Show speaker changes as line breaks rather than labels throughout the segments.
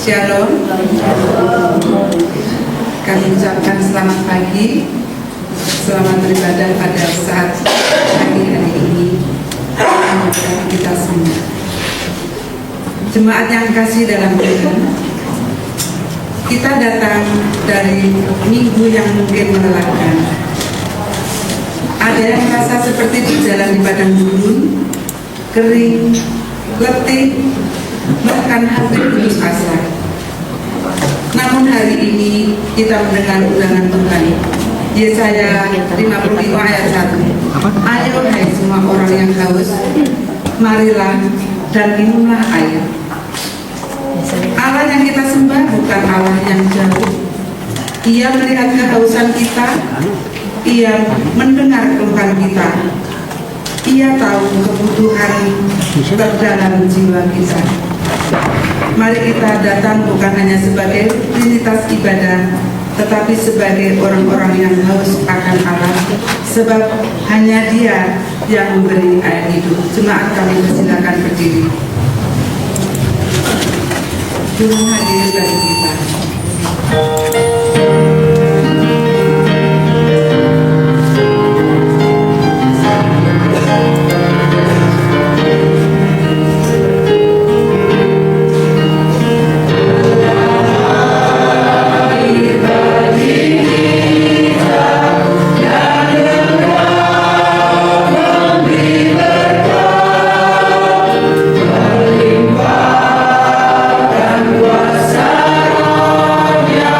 Shalom. Kami ucapkan selamat pagi, selamat beribadah pada saat pagi hari ini bagi kita semua. Jemaat yang kasih dalam Tuhan, kita datang dari minggu yang mungkin melelahkan. Ada yang merasa seperti berjalan di padang gurun, kering, letih, bahkan hampir putus asa. Namun hari ini kita mendengar undangan Tuhan. Yesaya 55 ayat 1. Ayo hai semua orang yang haus, marilah dan minumlah air. Allah yang kita sembah bukan Allah yang jauh. Ia melihat kehausan kita, Ia mendengar keluhan kita, Ia tahu kebutuhan terdalam jiwa kita. Mari kita datang bukan hanya sebagai rutinitas ibadah, tetapi sebagai orang-orang yang haus akan Allah, sebab hanya Dia yang memberi air hidup. Jemaat kami persilakan berdiri. Tuhan hadir bagi kita.
Kuasa Roh-Nya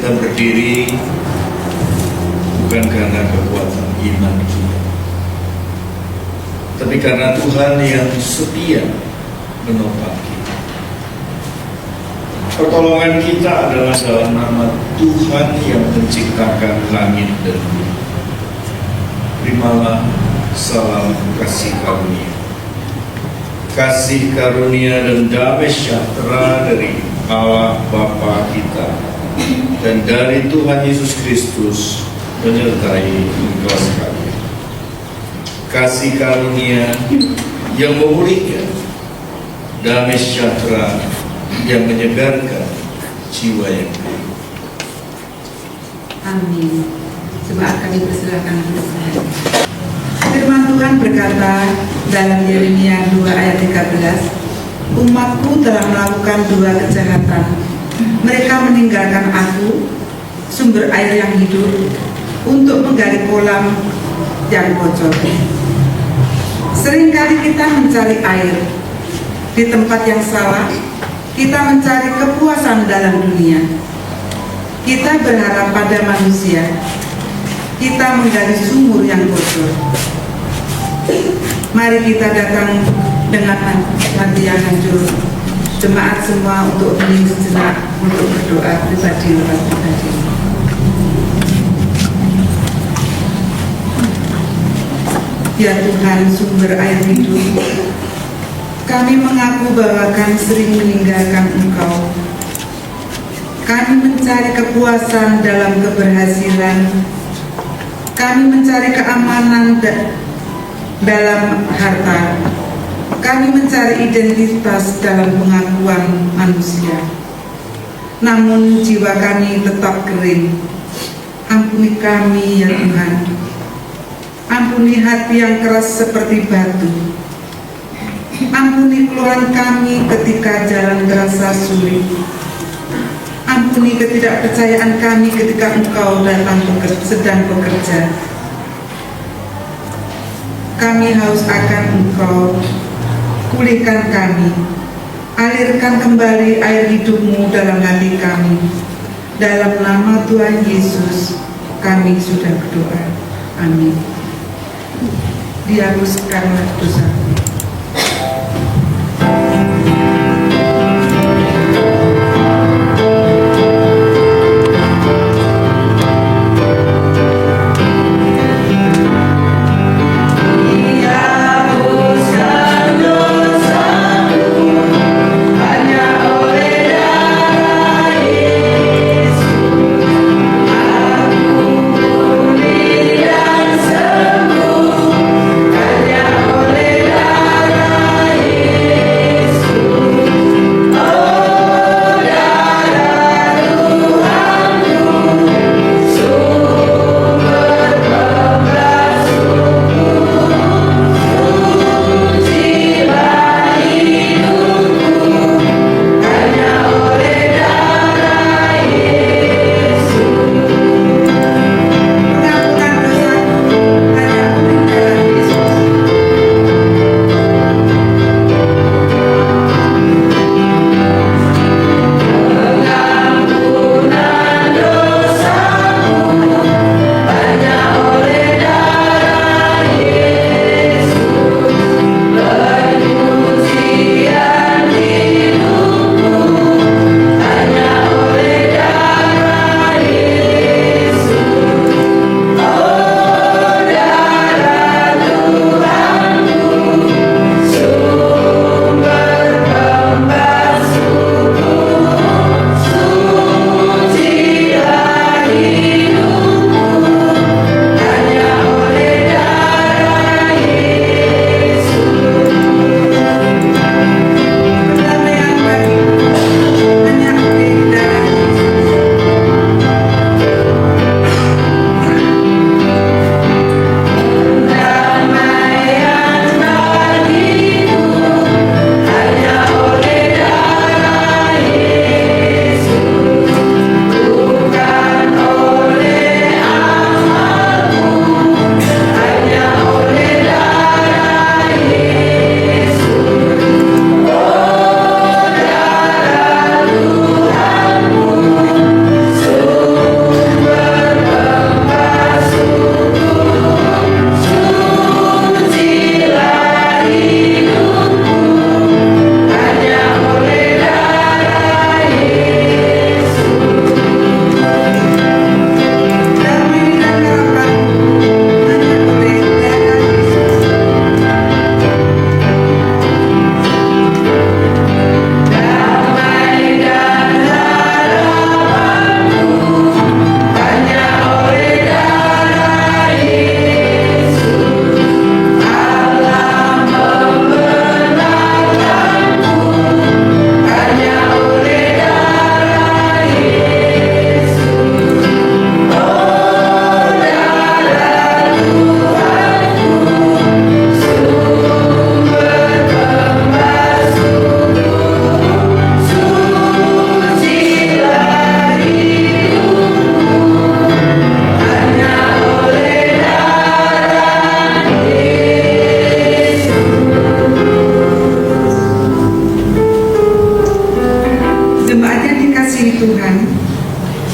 kita berdiri bukan karena kekuatan iman kita, tapi karena Tuhan yang setia menopang kita. Pertolongan kita adalah dalam nama Tuhan yang menciptakan langit dan bumi. Terimalah salam kasih karunia. Kasih karunia dan damai sejahtera dari Allah Bapa kita dan dari Tuhan Yesus Kristus menyertai engkau sekalian. Kasih karunia yang memulihkan, damai sejahtera yang menyegarkan jiwa yang baik.
Amin. Coba kami persilakan untuk saya. Firman Tuhan berkata dalam Yeremia 2 ayat 13, umatku telah melakukan 2 kejahatan. Mereka meninggalkan aku, sumber air yang hidup, untuk menggali kolam yang bocor. Seringkali kita mencari air di tempat yang salah. Kita mencari kepuasan dalam dunia. Kita berharap pada manusia. Kita menggali sumur yang bocor. Mari kita datang dengan hati yang hancur. Jemaat semua untuk hening sejenak untuk berdoa pribadi lepas pribadi. Ya Tuhan, sumber air hidup, kami mengaku bahwa kami sering meninggalkan Engkau. Kami mencari kepuasan dalam keberhasilan. Kami mencari keamanan dalam harta. Kami mencari identitas dalam pengakuan manusia. Namun jiwa kami tetap kering. Ampuni kami ya Tuhan. Ampuni hati yang keras seperti batu. Ampuni keluhan kami ketika jalan terasa sulit. Ampuni ketidakpercayaan kami ketika Engkau datang sedang bekerja. Kami haus akan Engkau. Pulihkan kami. Alirkan kembali air hidup-Mu dalam hati kami. Dalam nama Tuhan Yesus kami sudah berdoa. Amin. Dihapuskanlah dosa-Mu.
Oleh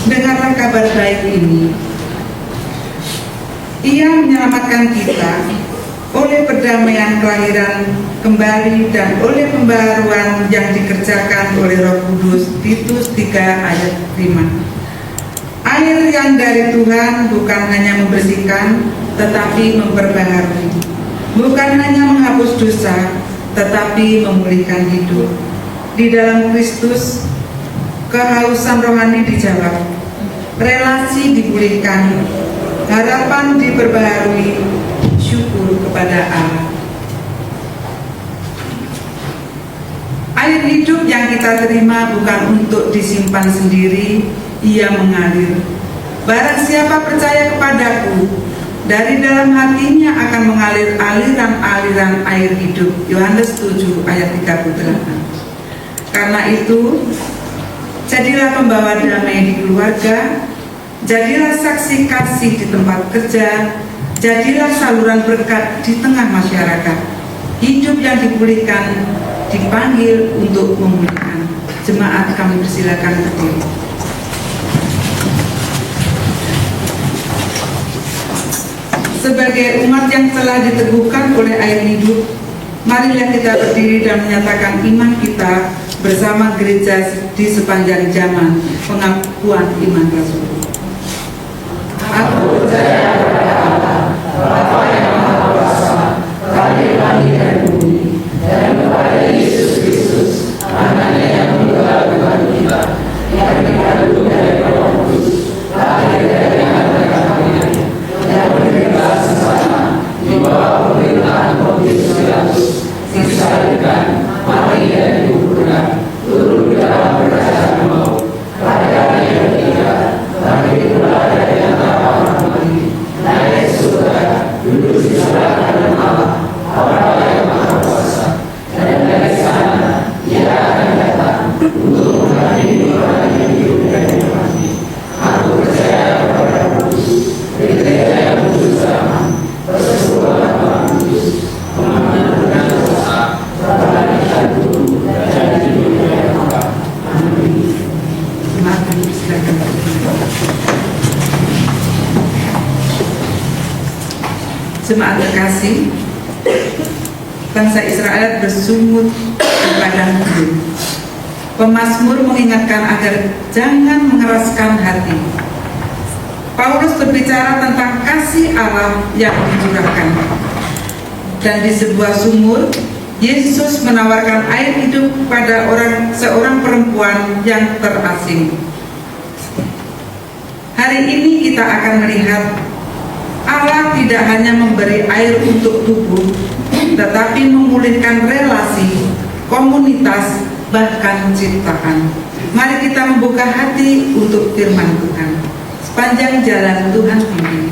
dengarlah kabar baik ini. Ia menyelamatkan kita oleh perdamaian kelahiran kembali dan oleh pembaharuan yang dikerjakan oleh Roh Kudus. Titus 3 ayat 5. Air yang dari Tuhan bukan hanya membersihkan, tetapi memperbaharui. Bukan hanya menghapus dosa, tetapi memulihkan hidup. Di dalam Kristus, kehausan rohani dijawab, relasi dipulihkan, harapan diperbaharui, syukur kepada Allah. Air hidup yang kita terima bukan untuk disimpan sendiri, ia mengalir. Barang siapa percaya kepadaku, dari dalam hatinya akan mengalir aliran-aliran air hidup. Yohanes 7 ayat 38. Karena itu, jadilah pembawa damai di keluarga, jadilah saksi kasih di tempat kerja, jadilah saluran berkat di tengah masyarakat. Hidup yang dipulihkan dipanggil untuk memulihkan. Jemaat, kami persilakan berdiri. Sebagai umat yang telah diteguhkan oleh air hidup, marilah kita berdiri dan menyatakan iman kita bersama gereja di sepanjang zaman pengakuan iman Rasul. Aku percaya kepada Allah, Bapa yang Maha Kuasa, Raja langit dan bumi, dan kepada Yesus Kristus, Anaknya yang meninggal Tuhan kita, yang dikandung dari Roh Kudus, lahir dari antara kami, yang bergerak sesama di bawah pemerintahan Pontius Pilatus, disalibkan, mati dan dikuburkan, turun ke dalam kerajaan maut, pada hari yang ketiga, bangkit pula dari antara orang mati, naik surga, duduk di sebelah kanan Allah, Bapa yang Maha Kuasa, dan dari sana Ia akan datang untuk menghadiri orang yang hidup dan yang mati. Aku percaya kepada Kudus, gereja yang kudus sama, persekutuan Roh Kudus, mengampuni dosa, pertobatan dulu dan hidup yang kekal. Amin. Semakin silakan. Jemaat terkasih, bangsa Israel bersungut di padang gurun. Pemazmur mengingatkan agar jangan mengeraskan hati. Paulus berbicara tentang kasih Allah yang dicurahkan. Dan di sebuah sumur, Yesus menawarkan air hidup pada seorang perempuan yang terasing. Hari ini kita akan melihat Allah tidak hanya memberi air untuk tubuh, tetapi memulihkan relasi, komunitas, bahkan ciptaan. Mari kita membuka hati untuk firman Tuhan. Sepanjang jalan Tuhan pimpin.